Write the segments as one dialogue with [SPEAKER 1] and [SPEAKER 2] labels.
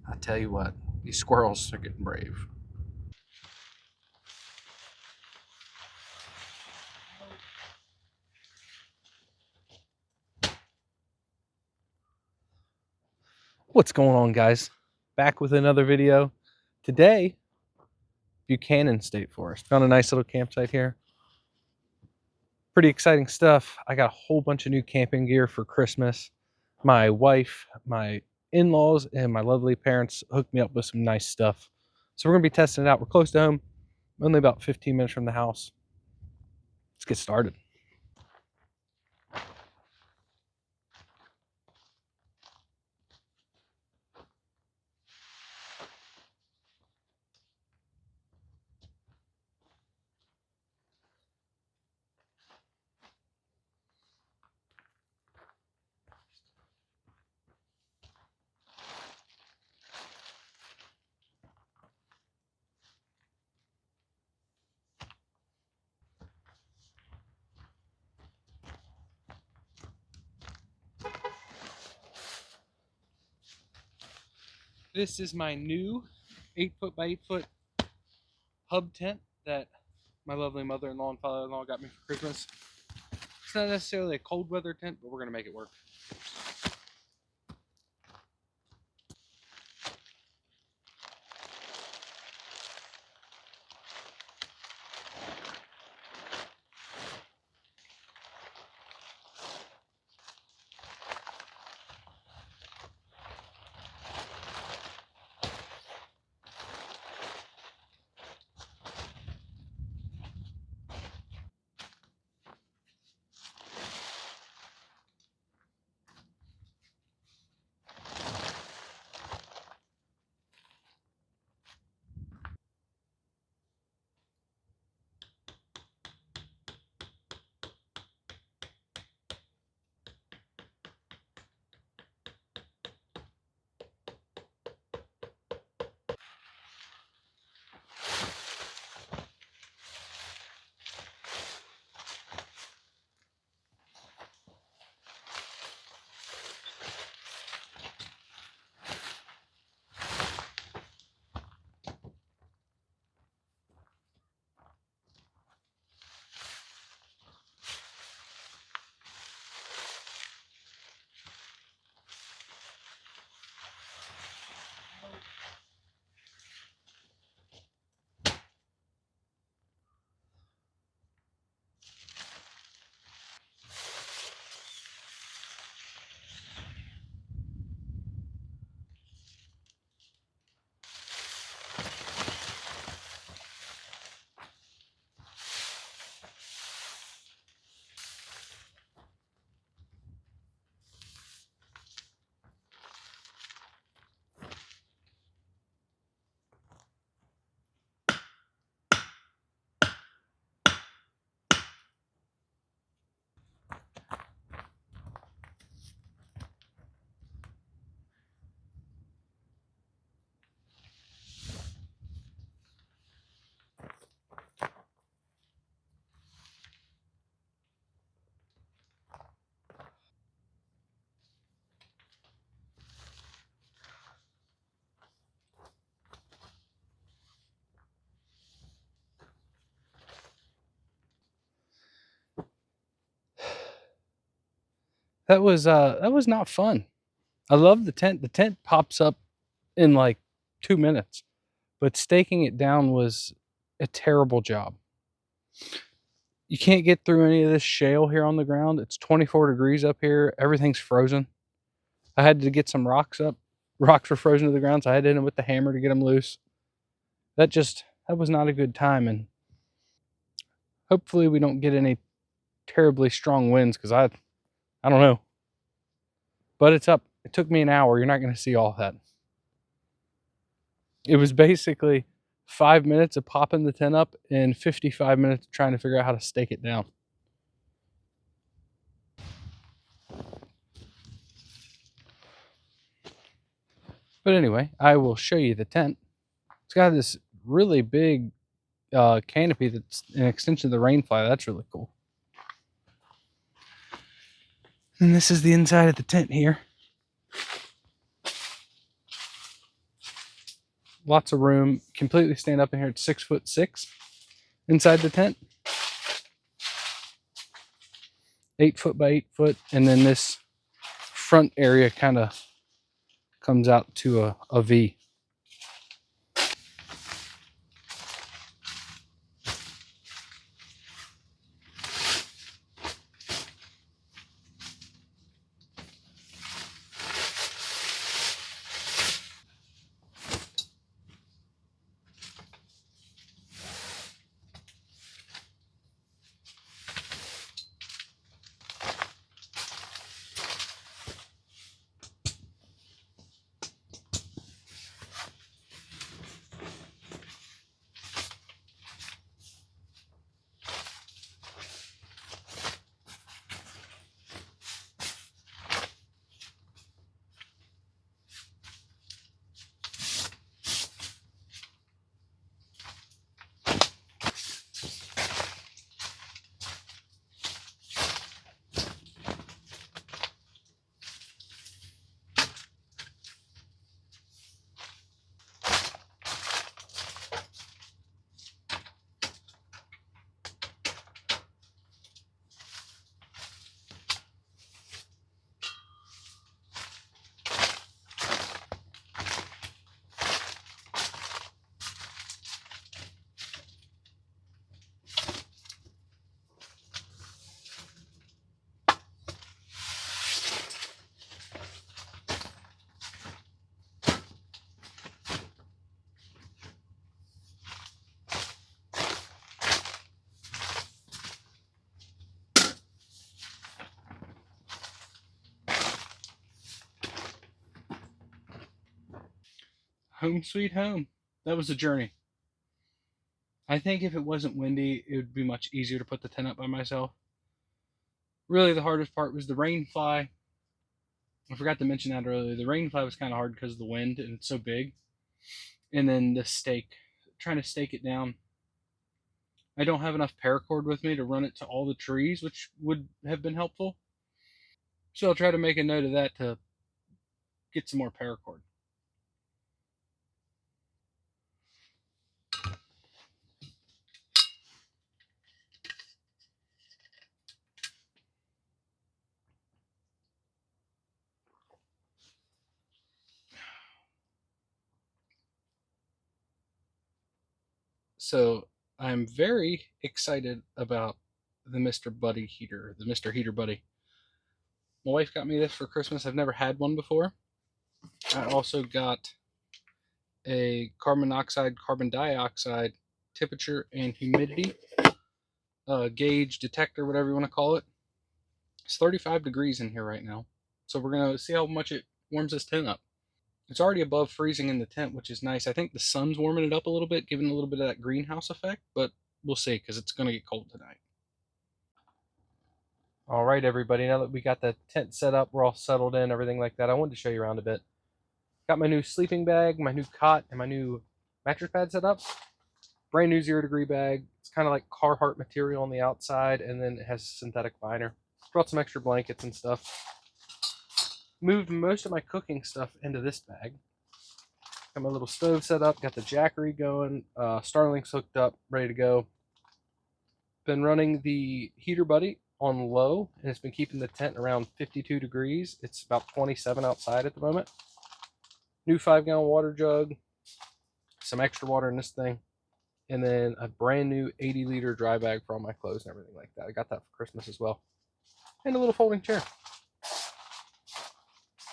[SPEAKER 1] I tell you what, these squirrels are getting brave. What's going on, guys? Back with another video. Today, Buchanan State Forest. Found a nice little campsite here. Pretty exciting stuff. I got a whole bunch of new camping gear for Christmas. My wife, my in-laws, and my lovely parents hooked me up with some nice stuff. So we're going to be testing it out. We're close to home, only about 15 minutes from the house. Let's get started. This is my new 8-foot by 8-foot hub tent that my lovely mother-in-law and father-in-law got me for Christmas. It's not necessarily a cold weather tent, but we're going to make it work. That was not fun. I love the tent. The tent pops up in like 2 minutes, but staking it down was a terrible job. You can't get through any of this shale here on the ground. It's 24 degrees up here. Everything's frozen. I had to get some rocks up. Rocks were frozen to the ground, so I had to hit them with the hammer to get them loose. That was not a good time, and hopefully we don't get any terribly strong winds because I don't know. But it's up. It took me an hour. You're not going to see all that. It was basically 5 minutes of popping the tent up and 55 minutes trying to figure out how to stake it down. But anyway, I will show you the tent. It's got this really big canopy that's an extension of the rainfly. That's really cool. And this is the inside of the tent here. lots of room. Completely stand up in here. It's 6'6" inside the tent, 8 foot by 8 foot, and then this front area kind of comes out to a V. Home sweet home. That was a journey. I think if it wasn't windy, it would be much easier to put the tent up by myself. Really, the hardest part was the rain fly. I forgot to mention that earlier. The rain fly was kind of hard because of the wind and it's so big. And then the stake, trying to stake it down. I don't have enough paracord with me to run it to all the trees, which would have been helpful. So I'll try to make a note of that to get some more paracord. So I'm very excited about the Mr. Buddy heater, the Mr. Heater Buddy. My wife got me this for Christmas. I've never had one before. I also got a carbon monoxide, carbon dioxide temperature and humidity gauge detector, whatever you want to call it. It's 35 degrees in here right now. So we're going to see how much it warms this tent up. It's already above freezing in the tent, which is nice. I think the sun's warming it up a little bit, giving a little bit of that greenhouse effect, but we'll see because it's going to get cold tonight. All right, everybody. Now that we got the tent set up, we're all settled in, everything like that. I wanted to show you around a bit. Got my new sleeping bag, my new cot, and my new mattress pad set up. Brand new 0 degree bag. It's kind of like Carhartt material on the outside, and then it has synthetic liner. Brought some extra blankets and stuff. Moved most of my cooking stuff into this bag. Got my little stove set up. Got the Jackery going. Starlink's hooked up, ready to go. Been running the Heater Buddy on low, and it's been keeping the tent around 52 degrees. It's about 27 outside at the moment. New 5-gallon water jug. Some extra water in this thing. And then a brand new 80-liter dry bag for all my clothes and everything like that. I got that for Christmas as well. And a little folding chair.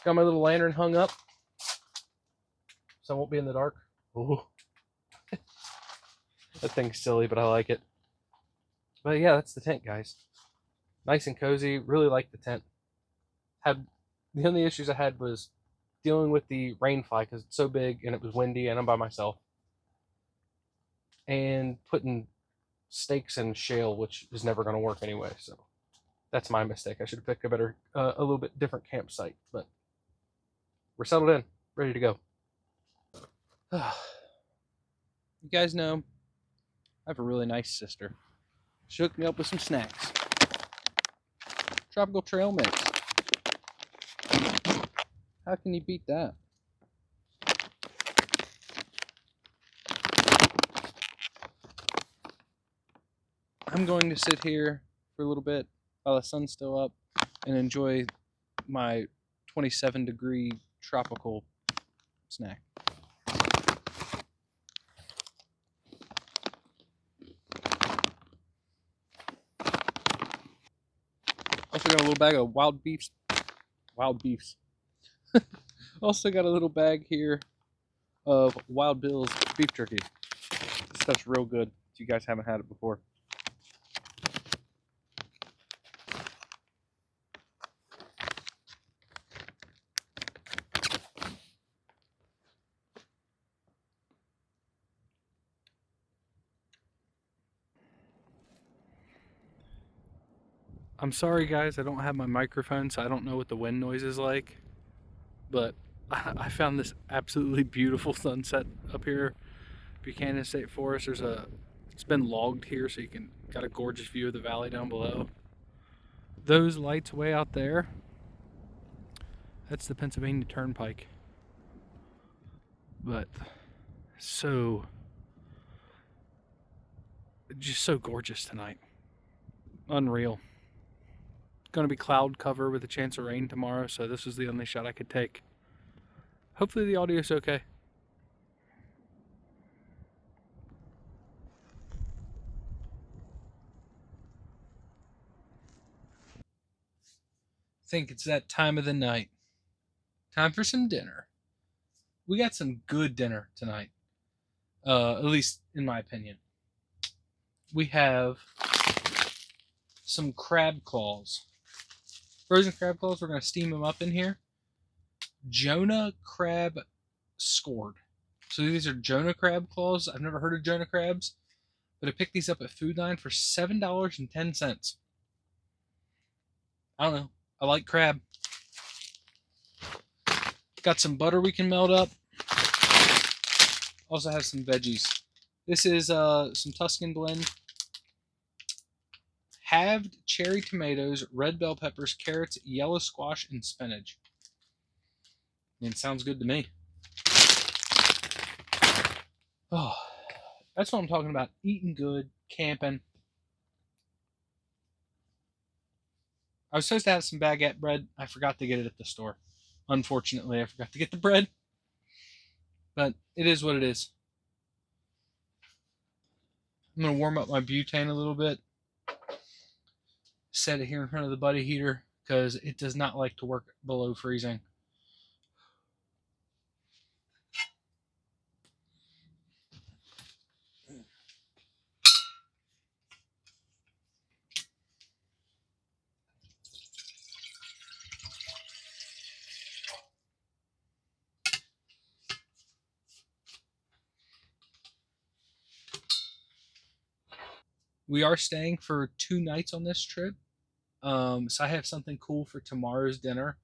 [SPEAKER 1] Got my little lantern hung up so I won't be in the dark. Ooh. That thing's silly, but I like it. But yeah, that's the tent, guys. Nice and cozy. Really like the tent. Had the only issues I had was dealing with the rain fly because it's so big and it was windy and I'm by myself. And putting stakes in shale, which is never going to work anyway. So that's my mistake. I should have picked a little bit different campsite. But we're settled in, ready to go. You guys know I have a really nice sister. She hooked me up with some snacks. Tropical trail mix. How can you beat that? I'm going to sit here for a little bit while the sun's still up and enjoy my 27-degree tropical snack. Also got a little bag of wild beefs. Wild beefs. Also got a little bag here of Wild Bill's beef jerky. This stuff's real good if you guys haven't had it before. I'm sorry guys, I don't have my microphone, so I don't know what the wind noise is like. But I found this absolutely beautiful sunset up here, Buchanan State Forest. It's been logged here, so you got a gorgeous view of the valley down below. Those lights way out there, that's the Pennsylvania Turnpike. But just so gorgeous tonight. Unreal. Gonna be cloud cover with a chance of rain tomorrow, so this was the only shot I could take. Hopefully the audio's okay. Think it's that time of the night. Time for some dinner. We got some good dinner tonight. At least in my opinion. We have some crab claws. Frozen crab claws. We're going to steam them up in here. Jonah crab scored. So these are Jonah crab claws. I've never heard of Jonah crabs, but I picked these up at Food Line for $7.10. I don't know. I like crab. Got some butter we can melt up. Also have some veggies. This is some Tuscan blend. Halved cherry tomatoes, red bell peppers, carrots, yellow squash, and spinach. I mean, sounds good to me. Oh, that's what I'm talking about. Eating good, camping. I was supposed to have some baguette bread. I forgot to get it at the store. Unfortunately, I forgot to get the bread. But it is what it is. I'm going to warm up my butane a little bit. Set it here in front of the buddy heater because it does not like to work below freezing. We are staying for 2 nights on this trip. So I have something cool for tomorrow's dinner.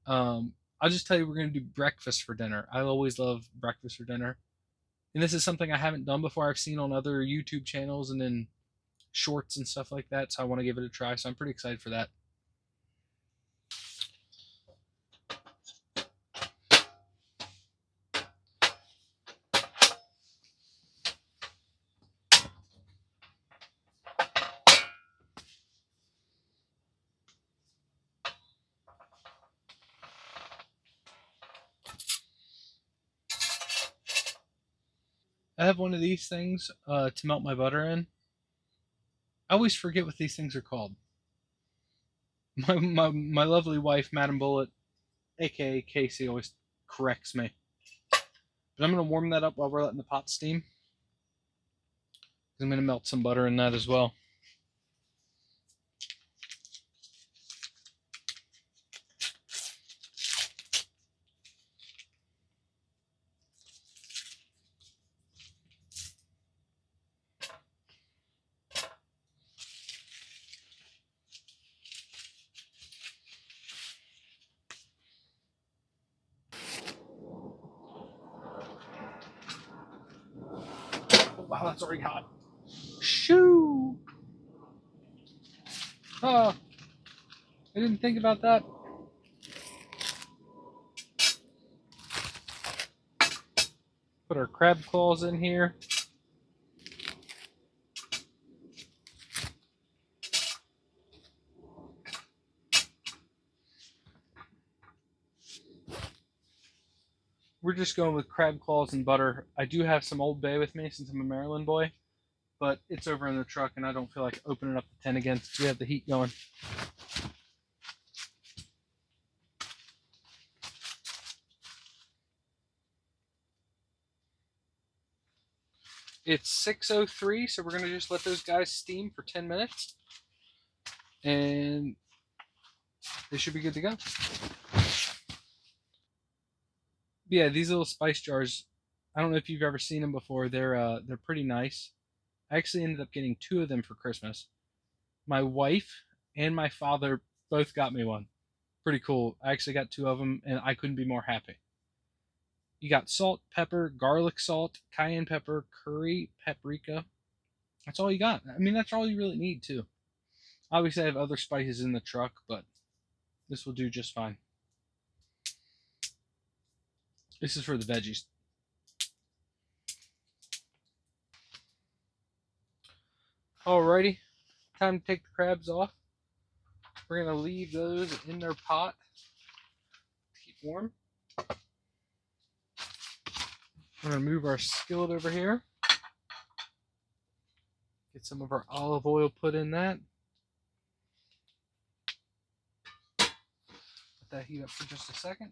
[SPEAKER 1] I'll just tell you, we're going to do breakfast for dinner. I always love breakfast for dinner. And this is something I haven't done before. I've seen on other YouTube channels and in shorts and stuff like that. So I want to give it a try. So I'm pretty excited for that. I have one of these things to melt my butter in. I always forget what these things are called. My lovely wife, Madam Bullitt, aka Casey, always corrects me. But I'm going to warm that up while we're letting the pot steam. I'm going to melt some butter in that as well. Wow, that's already hot. Shoo! Oh, I didn't think about that. Put our crab claws in here. We're just going with crab claws and butter. I do have some Old Bay with me since I'm a Maryland boy, but it's over in the truck and I don't feel like opening up the tent again since we have the heat going. It's 6:03, so we're going to just let those guys steam for 10 minutes and they should be good to go. Yeah, these little spice jars, I don't know if you've ever seen them before. They're pretty nice. I actually ended up getting 2 of them for Christmas. My wife and my father both got me one. Pretty cool. I actually got 2 of them and I couldn't be more happy. You got salt, pepper, garlic salt, cayenne pepper, curry, paprika. That's all you got. I mean, that's all you really need, too. Obviously, I have other spices in the truck, but this will do just fine. This is for the veggies. Alrighty, time to take the crabs off. We're going to leave those in their pot to keep warm. We're going to move our skillet over here. Get some of our olive oil put in that. Let that heat up for just a second.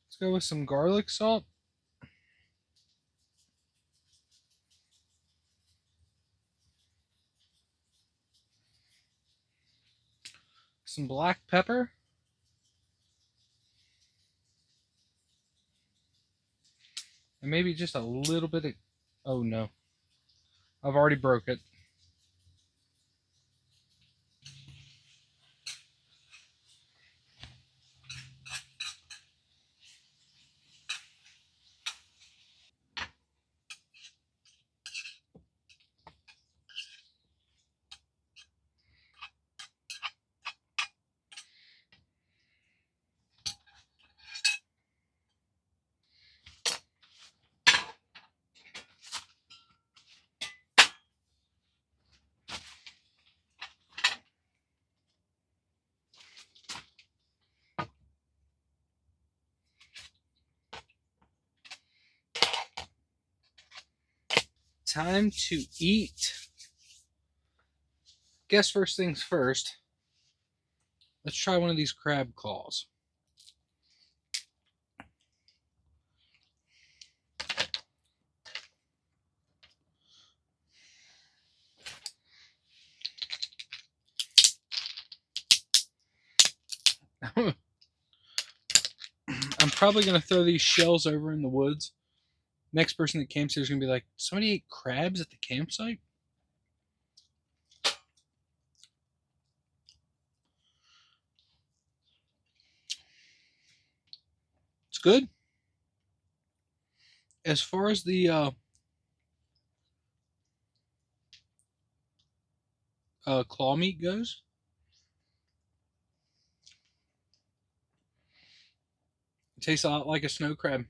[SPEAKER 1] Let's go with some garlic salt. Some black pepper. And maybe just a little bit of... Oh no. I've already broke it. Time to eat. Guess first things first. Let's try one of these crab claws. I'm probably going to throw these shells over in the woods. Next person that camps here is going to be like, somebody ate crabs at the campsite? It's good. As far as the claw meat goes, it tastes a lot like a snow crab.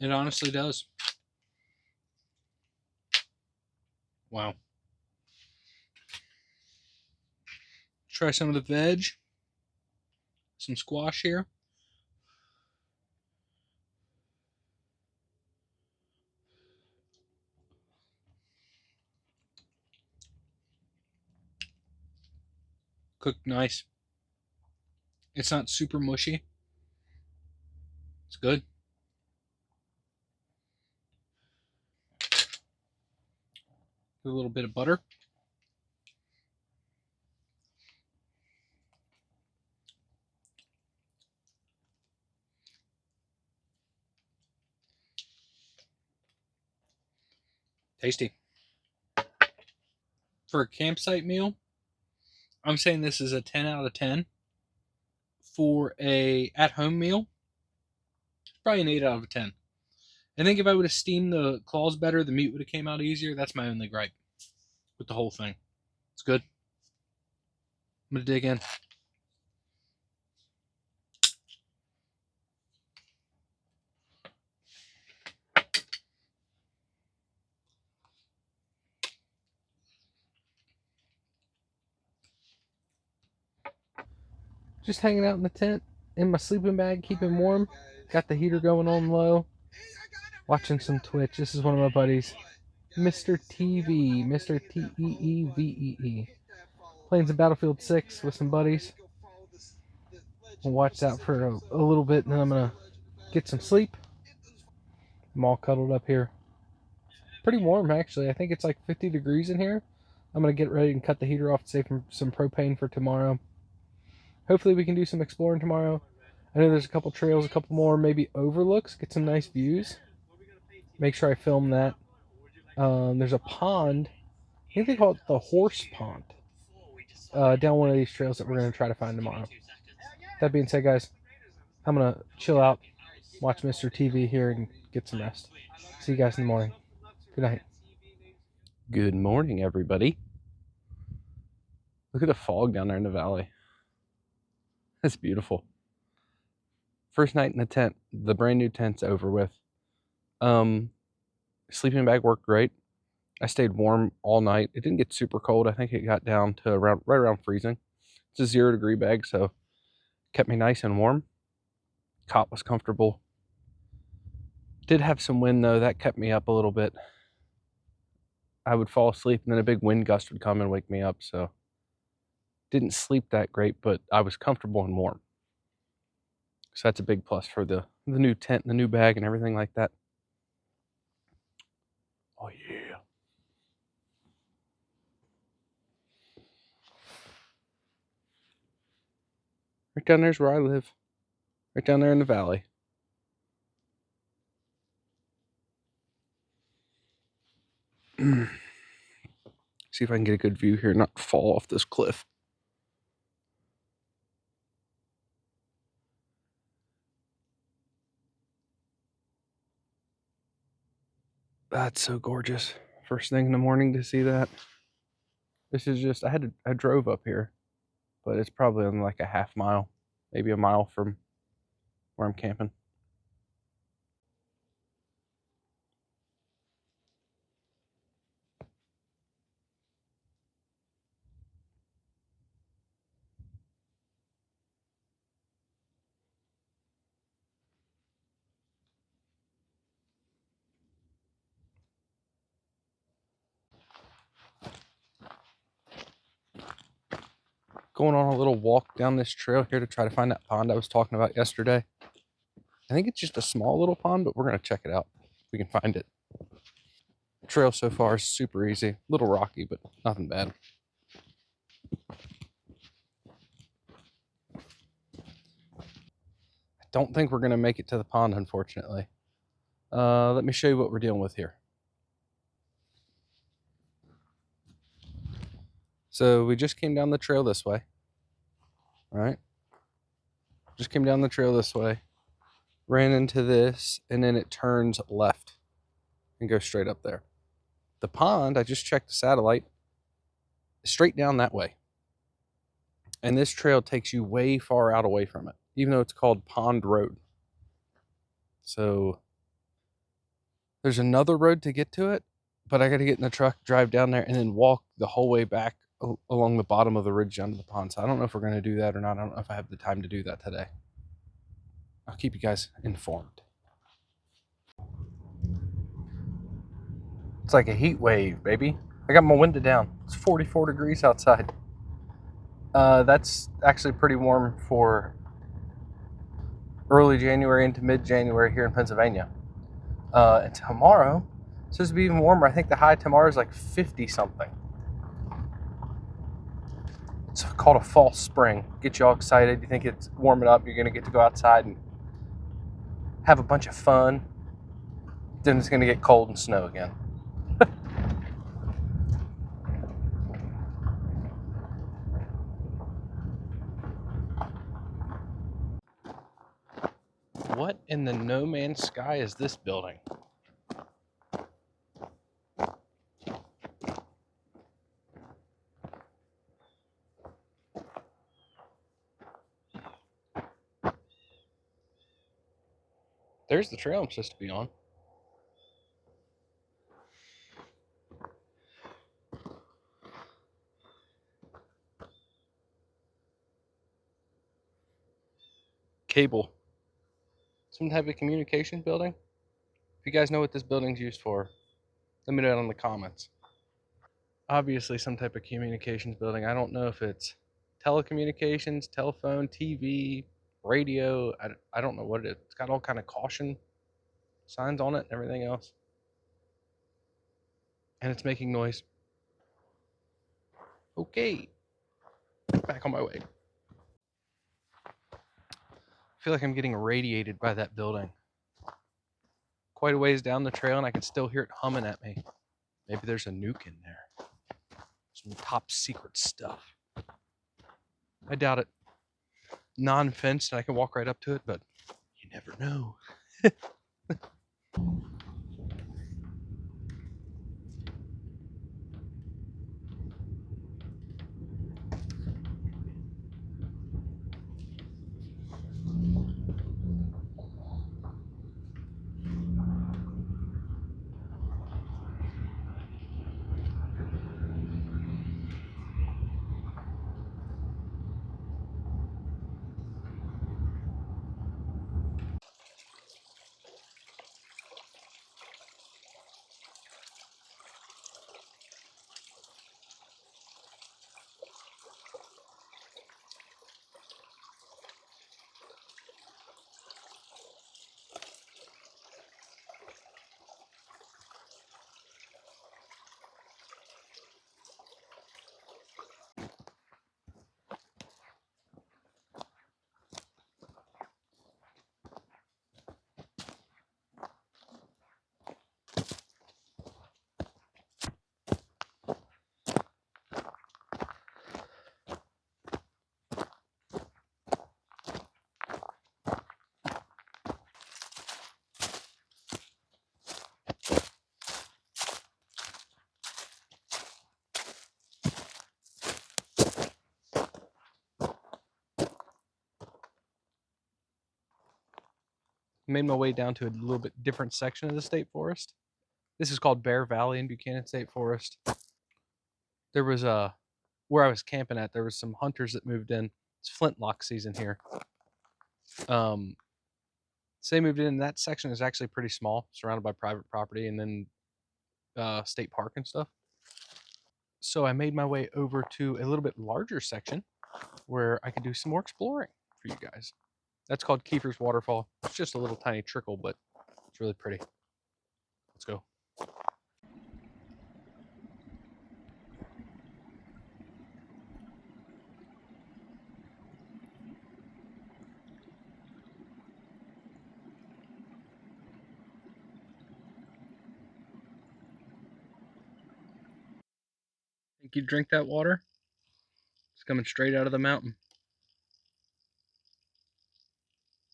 [SPEAKER 1] It honestly does. Wow. Try some of the veg. Some squash here. Cooked nice. It's not super mushy. It's good. A little bit of butter. Tasty. For a campsite meal, I'm saying this is a 10 out of 10. For a at-home meal, it's probably an 8 out of 10. I think if I would have steamed the claws better, the meat would have came out easier. That's my only gripe with the whole thing. It's good. I'm going to dig in. Just hanging out in the tent in my sleeping bag, keeping warm. Got the heater going on low. Watching some Twitch. This is one of my buddies, Mr. TV, Mr. Teevee. Playing some Battlefield 6 with some buddies. We'll watch that for a little bit, and then I'm gonna get some sleep. I'm all cuddled up here. Pretty warm, actually. I think it's like 50 degrees in here. I'm gonna get ready and cut the heater off to save some propane for tomorrow. Hopefully we can do some exploring tomorrow. I know there's a couple trails, a couple more maybe overlooks, get some nice views. Make sure I film that. There's a pond. I think they call it the Horse Pond. Down one of these trails that we're going to try to find tomorrow. That being said, guys, I'm going to chill out, watch Mr. TV here, and get some rest. See you guys in the morning. Good night. Good morning, everybody. Look at the fog down there in the valley. That's beautiful. First night in the tent. The brand new tent's over with. Sleeping bag worked great. I stayed warm all night. It didn't get super cold. I think it got down to right around freezing. It's a 0-degree bag, so kept me nice and warm. Cot was comfortable. Did have some wind though. That kept me up a little bit. I would fall asleep and then a big wind gust would come and wake me up, so didn't sleep that great, but I was comfortable and warm. So that's a big plus for the new tent, the new bag, and everything like that. Oh yeah. Right down there's where I live. Right down there in the valley. See if I can get a good view here and not fall off this cliff. That's so gorgeous. First thing in the morning to see that. This is just, I drove up here, but it's probably on like a half mile, maybe a mile from where I'm camping. Going on a little walk down this trail here to try to find that pond I was talking about yesterday. I think it's just a small little pond, but we're going to check it out if we can find it. The trail so far is super easy. A little rocky, but nothing bad. I don't think we're going to make it to the pond, unfortunately. Let me show you what we're dealing with here. So we just came down the trail this way. All right. Just came down the trail this way. Ran into this, and then it turns left and goes straight up there. The pond, I just checked the satellite, straight down that way. And this trail takes you way far out away from it, even though it's called Pond Road. So there's another road to get to it, but I got to get in the truck, drive down there, and then walk the whole way back along the bottom of the ridge down to the pond. So I don't know if we're going to do that or not. I don't know if I have the time to do that today. I'll keep you guys informed. It's like a heat wave, baby. I got my window down. It's 44 degrees outside. That's actually pretty warm for early January into mid-January here in Pennsylvania. And tomorrow, it's supposed to be even warmer. I think the high tomorrow is like 50 something. It's called a false spring. Get you all excited. You think it's warming up. You're going to get to go outside and have a bunch of fun. Then it's going to get cold and snow again. What in the no man's sky is this building? There's the trail I'm supposed to be on. cable. Some type of communication building. If you guys know what this building's used for, let me know down in the comments. Obviously some type of communications building. I don't know if it's telecommunications, telephone, TV, radio. I don't know what it is. It's got all kind of caution signs on it and everything else. And it's making noise. Okay, back on my way. I feel like I'm getting radiated by that building. Quite a ways down the trail and I can still hear it humming at me. Maybe there's a nuke in there. Some top secret stuff. I doubt it. Non-fenced and I can walk right up to it, but you never know. Made my way down to a little bit different section of the state forest. This is called Bear Valley in Buchanan State Forest. There was where I was camping at, there was some hunters that moved in. It's flintlock season here. So they moved in. That section is actually pretty small, surrounded by private property and then state park and stuff. So I made my way over to a little bit larger section where I could do some more exploring for you guys. That's called Kiefer's Waterfall. It's just a little tiny trickle, but it's really pretty. Let's go. Think you drink that water? It's coming straight out of the mountain.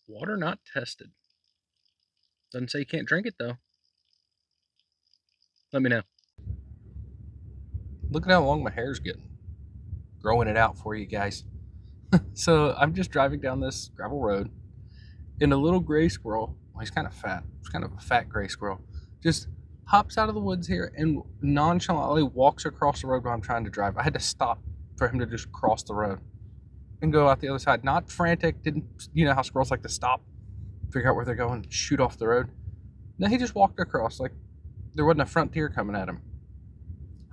[SPEAKER 1] Water not tested. Doesn't say you can't drink it though. Let me know. Look at how long my hair's getting. Growing it out for you guys. So I'm just driving down this gravel road, and a little gray squirrel, well, he's kind of fat. He's kind of a fat gray squirrel. Just hops out of the woods here and nonchalantly walks across the road while I'm trying to drive. I had to stop for him to just cross the road and go out the other side. Not frantic, didn't, you know how squirrels like to stop, figure out where they're going, shoot off the road. No, he just walked across like there wasn't a frontier coming at him.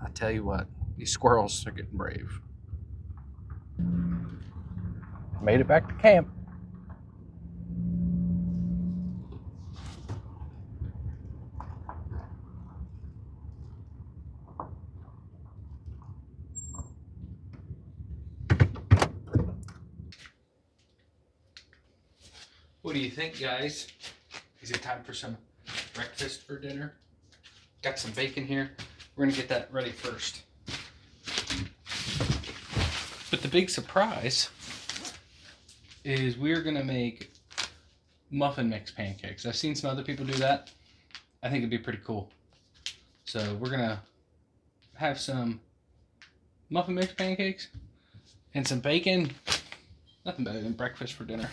[SPEAKER 1] I tell you what, these squirrels are getting brave. Made it back to camp. What do you think, guys? Is it time for some breakfast for dinner? Got some bacon here. We're gonna get that ready first. But the big surprise is we're gonna make muffin mix pancakes. I've seen some other people do that. I think it'd be pretty cool. So we're gonna have some muffin mix pancakes and some bacon. Nothing better than breakfast for dinner.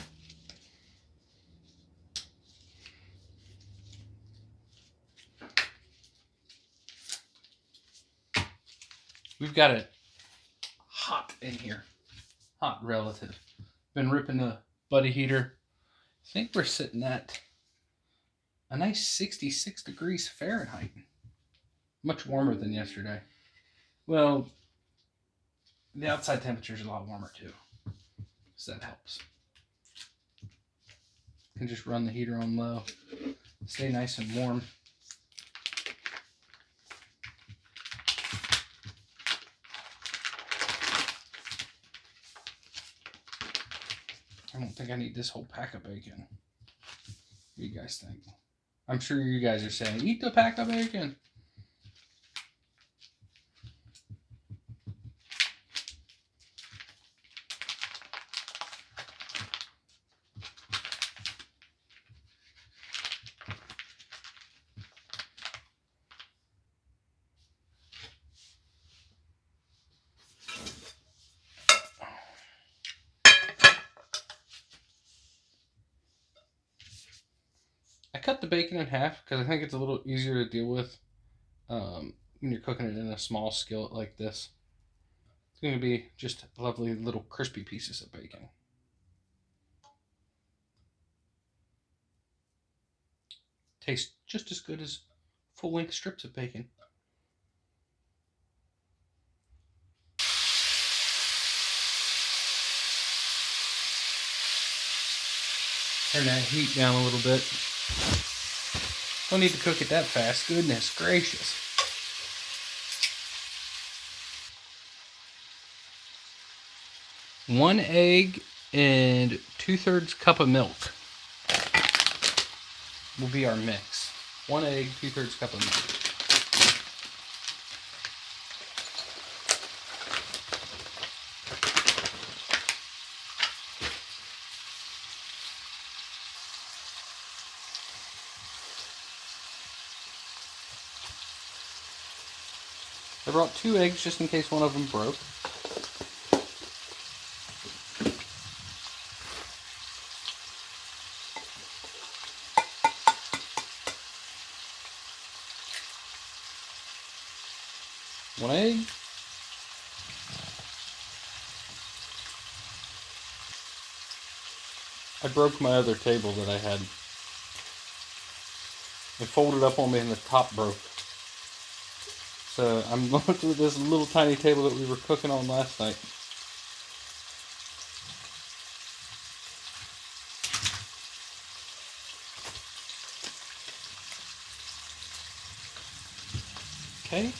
[SPEAKER 1] We've got it hot in here. Hot relative. Been ripping the buddy heater I think we're sitting at a nice 66 degrees Fahrenheit. Much warmer than yesterday. Well, the outside temperature is a lot warmer too, so that helps. You can just run the heater on low, stay nice and warm. I don't think I need this whole pack of bacon. What do you guys think? I'm sure you guys are saying, eat the pack of bacon. I cut the bacon in half because I think it's a little easier to deal with when you're cooking it in a small skillet like this. It's going to be just lovely little crispy pieces of bacon. Tastes just as good as full-length strips of bacon. Turn that heat down a little bit. Don't need to cook it that fast. Goodness gracious. One egg and 2/3 cup of milk will be our mix. 1 egg, 2/3 cup of milk. I brought 2 eggs just in case one of them broke. One egg. I broke my other table that I had. It folded up on me and the top broke. So I'm left with this little tiny table that we were cooking on last night. Okay.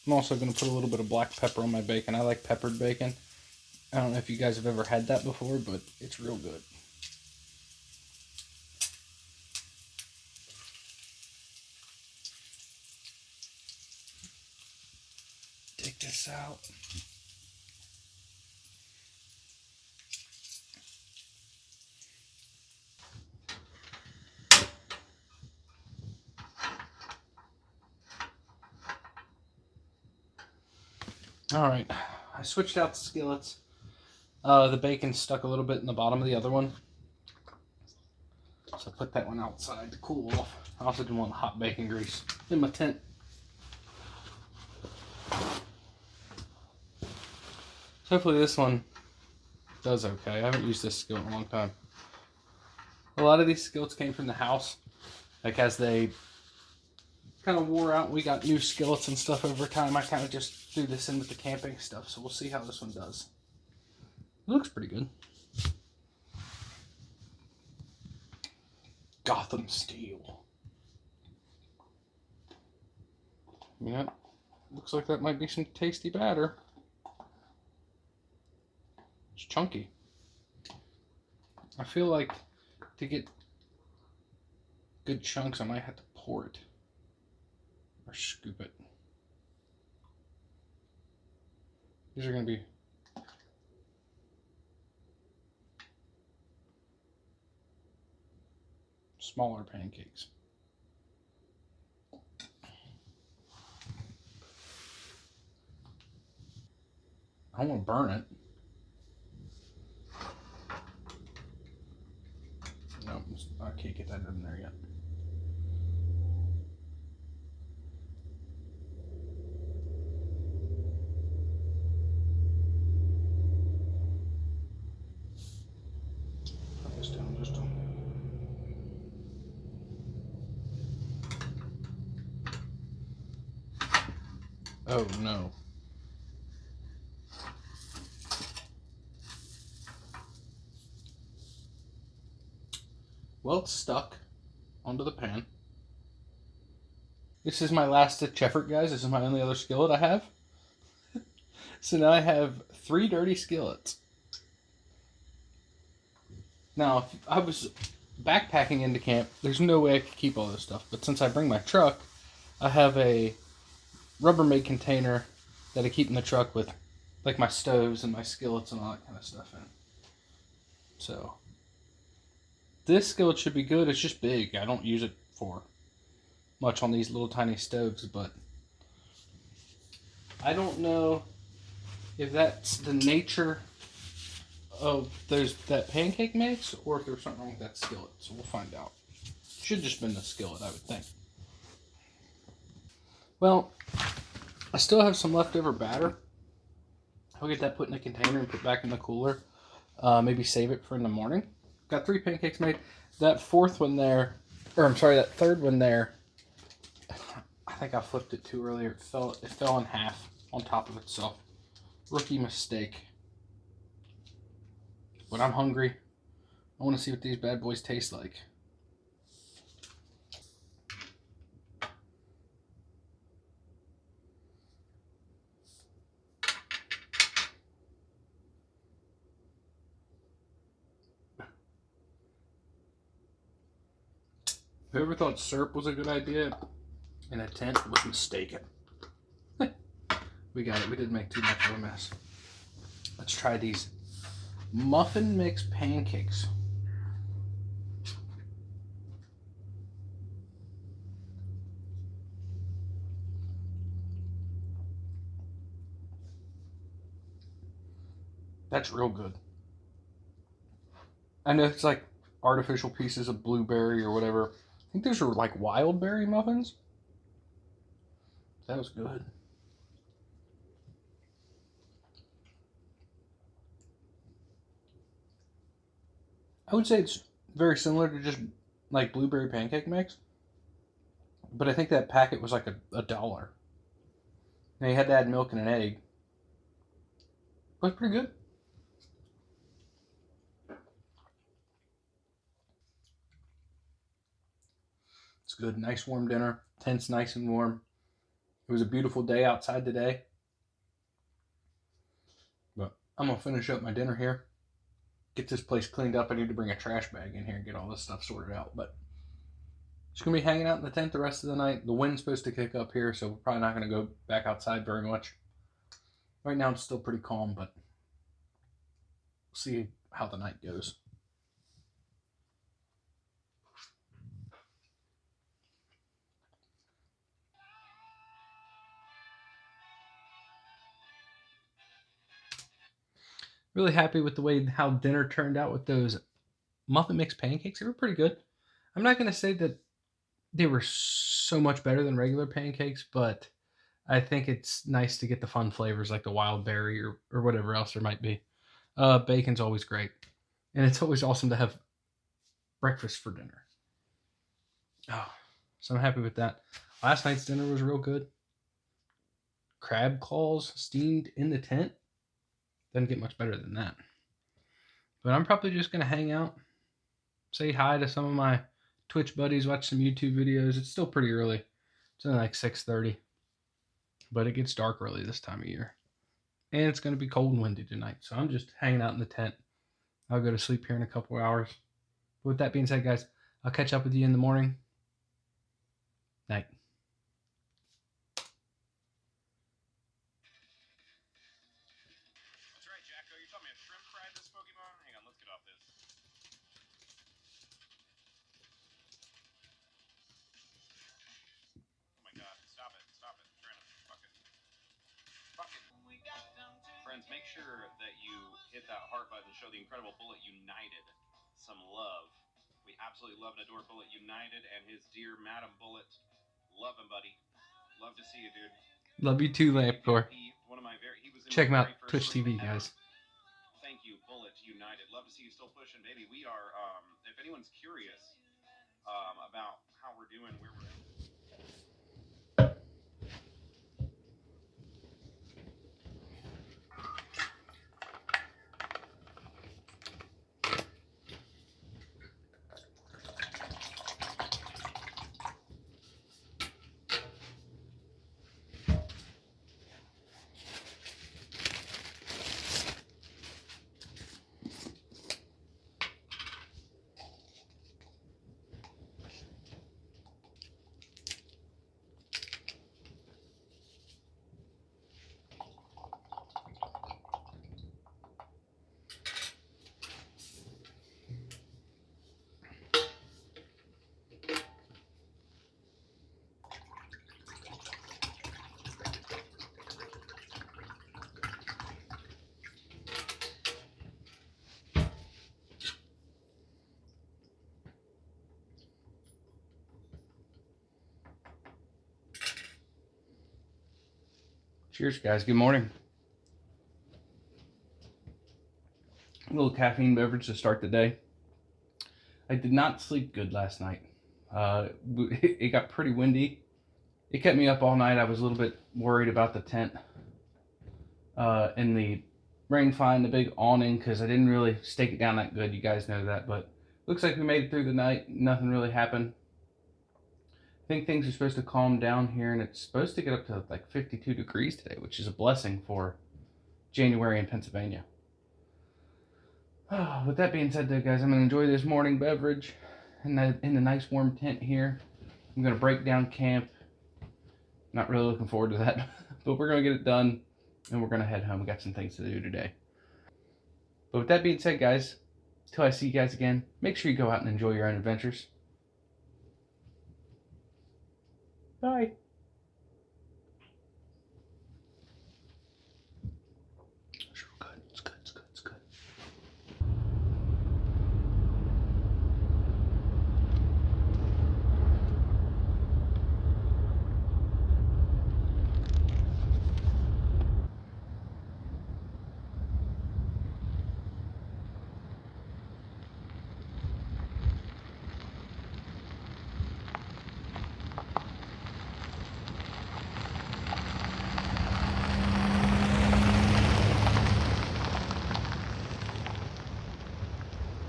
[SPEAKER 1] I'm also going to put a little bit of black pepper on my bacon. I like peppered bacon. I don't know if you guys have ever had that before, but it's real good. Take this out. All right, I switched out the skillets. The bacon stuck a little bit in the bottom of the other one, so I put that one outside to cool off. I also didn't want hot bacon grease in my tent. So hopefully this one does okay. I haven't used this skillet in a long time. A lot of these skillets came from the house. Like as they kind of wore out, we got new skillets and stuff over time. I kind of just threw this in with the camping stuff, so we'll see how this one does. It looks pretty good. Gotham steel. Yeah, looks like that might be some tasty batter. It's chunky. I feel like to get good chunks, I might have to pour it or scoop it. These are going to be smaller pancakes. I don't want to burn it. No, I can't get that in there yet. Oh no. Well, it's stuck onto the pan. This is my last ditch effort, guys. This is my only other skillet I have. So now I have 3 dirty skillets. Now, if I was backpacking into camp, there's no way I could keep all this stuff. But since I bring my truck, I have a Rubbermaid container that I keep in the truck with like my stoves and my skillets and all that kind of stuff in. So this skillet should be good. It's just big. I don't use it for much on these little tiny stoves, but I don't know if that's the nature of there's that pancake makes or if there's something wrong with that skillet. So we'll find out. Should just been the skillet, I would think. Well, I still have some leftover batter. I'll get that put in a container and put back in the cooler. Maybe save it for in the morning. Got 3 pancakes made. That fourth one there, or I'm sorry, that third one there. I think I flipped it too earlier. It fell in half on top of itself. Rookie mistake. But I'm hungry. I want to see what these bad boys taste like. Whoever thought syrup was a good idea in a tent was mistaken. We got it. We didn't make too much of a mess. Let's try these muffin mix pancakes. That's real good. I know it's like artificial pieces of blueberry or whatever. I think those are like wild berry muffins. That was good. I would say it's very similar to just like blueberry pancake mix, but I think that packet was like a dollar. And you had to add milk and an egg. But it's pretty good. It's good. Nice warm dinner. Tent's nice and warm. It was a beautiful day outside today. But I'm gonna finish up my dinner here. Get this place cleaned up. I need to bring a trash bag in here and get all this stuff sorted out. But just gonna be hanging out in the tent the rest of the night. The wind's supposed to kick up here, so we're probably not gonna go back outside very much. Right now it's still pretty calm, but we'll see how the night goes. Really happy with the way how dinner turned out with those muffin mix pancakes. They were pretty good. I'm not gonna say that they were so much better than regular pancakes, but I think it's nice to get the fun flavors like the wild berry or whatever else there might be. Bacon's always great, and it's always awesome to have breakfast for dinner. Oh, so I'm happy with that. Last night's dinner was real good. Crab claws steamed in the tent. Doesn't get much better than that. But I'm probably just gonna hang out, say hi to some of my Twitch buddies, watch some YouTube videos. It's still pretty early. It's only like 6:30, but it gets dark early this time of year, and it's gonna be cold and windy tonight. So I'm just hanging out in the tent. I'll go to sleep here in a couple hours. But with that being said, guys, I'll catch up with you in the morning. Night. Friends, make sure that you hit that heart button and show the incredible Bullitt United some love. We absolutely love and adore Bullitt United and his dear Madam Bullitt. Love him, buddy. Love to see you, dude. Love you too, Lampcore. Check him out, Twitch TV, guys. Thank you, Bullitt United. Love to see you still pushing, baby. We are, if anyone's curious about how we're doing, where we're at. Cheers, guys. Good morning. A little caffeine beverage to start the day. I did not sleep good last night. It got pretty windy. It kept me up all night. I was a little bit worried about the tent and the rain fly, the big awning, because I didn't really stake it down that good. You guys know that, but looks like we made it through the night. Nothing really happened. I think things are supposed to calm down here, and it's supposed to get up to like 52 degrees today, which is a blessing for January in Pennsylvania. With that being said, though, guys, I'm going to enjoy this morning beverage in the nice warm tent here. I'm going to break down camp. Not really looking forward to that, but we're going to get it done, and we're going to head home. We got some things to do today. But with that being said, guys, till I see you guys again, make sure you go out and enjoy your own adventures. Bye.